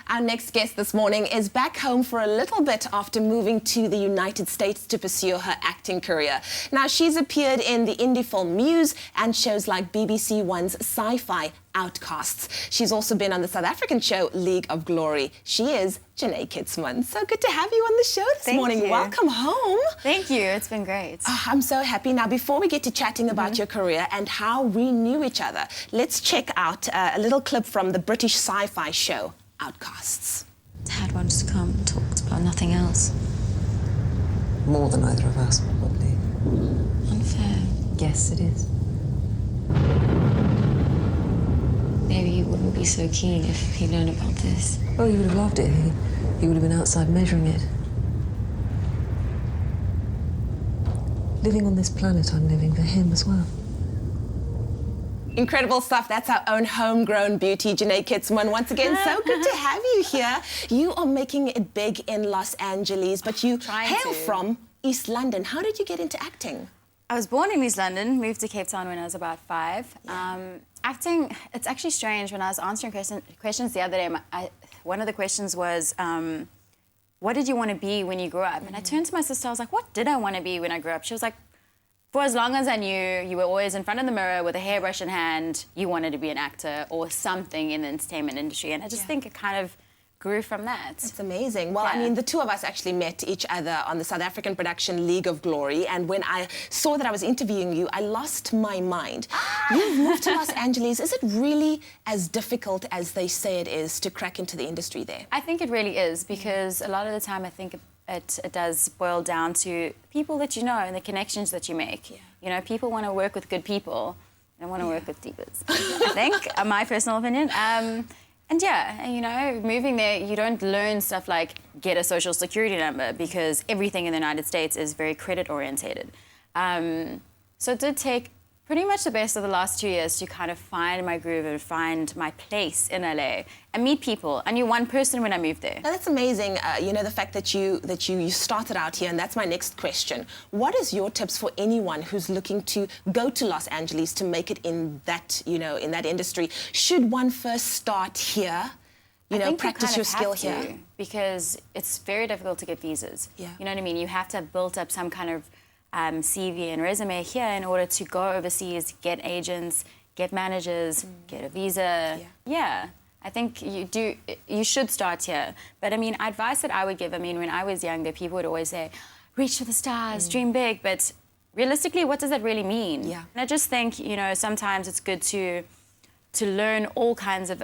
Our next guest this morning is back home for a little bit after moving to the United States to pursue her acting career. Now, she's appeared in the indie film Muse and shows like BBC One's sci-fi Outcasts. She's also been on the South African show League of Glory. She is Jeanné Kietzmann. So good to have you on the show this morning. You. Welcome home. Thank you. It's been great. Oh, I'm so happy. Now, before we get to chatting about your career and how we knew each other, let's check out a little clip from the British sci-fi show Outcasts. Dad wanted to come and talk about nothing else. More than either of us, probably. Unfair. Yes, it is. Maybe he wouldn't be so keen if he learned about this. Oh, he would have loved it. He would have been outside measuring it. Living on this planet, I'm living for him as well. Incredible stuff. That's our own homegrown beauty, Jeanné Kietzmann. Once again, so good to have you here. You are making it big in Los Angeles, but you hail from East London. How did you get into acting? I was born in East London, moved to Cape Town when I was about 5. Acting, it's actually strange. When I was answering questions the other day, one of the questions was, what did you want to be when you grew up? And I turned to my sister, I was like, what did I want to be when I grew up? She was like, for as long as I knew, you were always in front of the mirror with a hairbrush in hand, you wanted to be an actor or something in the entertainment industry. And I just think it kind of grew from that. It's amazing. Well, I mean, the two of us actually met each other on the South African production League of Glory, and when I saw that I was interviewing you, I lost my mind. You've moved to Los Angeles. Is it really as difficult as they say it is to crack into the industry there? I think it really is, because a lot of the time I think it does boil down to people that you know and the connections that you make. Yeah. You know, people want to work with good people and want to work with divas, I think, my personal opinion. And you know, moving there, you don't learn stuff like get a social security number, because everything in the United States is very credit orientated. So it did take pretty much the best of the last 2 years to kind of find my groove and find my place in LA and meet people. I knew one person when I moved there. Now, that's amazing, you know, the fact that you started out here, and that's my next question. What is your tips for anyone who's looking to go to Los Angeles to make it in that, you know, in that industry? Should one first start here, you know, practice your skill here? Because it's very difficult to get visas. Yeah. You know what I mean? You have to have built up some kind of CV and resume here in order to go overseas, get agents, get managers, get a visa. Yeah. I think you should start here. But I mean, advice that I would give, I mean, when I was younger, people would always say, reach for the stars, dream big, but realistically, what does that really mean? Yeah. And I just think, you know, sometimes it's good to learn all kinds of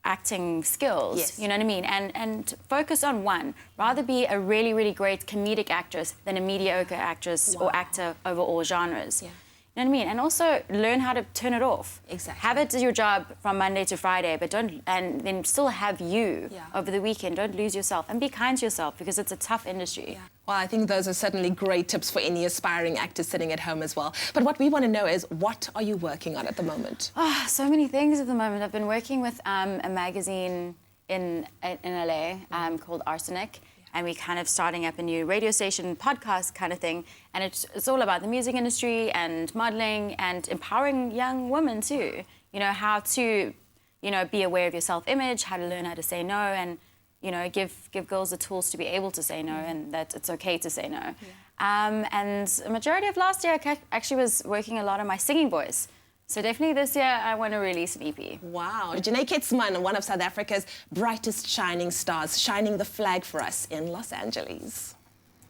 acting skills, yes. You know what I mean? And focus on one. Rather be a really, really great comedic actress than a mediocre actress or actor over all genres. Yeah. You know what I mean? And also learn how to turn it off. Exactly. Have it as your job from Monday to Friday, but and then still have you over the weekend. Don't lose yourself, and be kind to yourself, because it's a tough industry. Yeah. Well, I think those are certainly great tips for any aspiring actor sitting at home as well. But what we want to know is, what are you working on at the moment? Oh, so many things at the moment. I've been working with a magazine in LA called Arsenic. And we're kind of starting up a new radio station, podcast kind of thing. And it's all about the music industry and modeling and empowering young women too. You know, how to, you know, be aware of your self-image, how to learn how to say no, and, you know, give girls the tools to be able to say no, and that it's okay to say no. Yeah. And a majority of last year, I actually was working a lot on my singing voice. So definitely this year, I want to release an EP. Wow. Jeanné Kietzmann, one of South Africa's brightest shining stars, shining the flag for us in Los Angeles.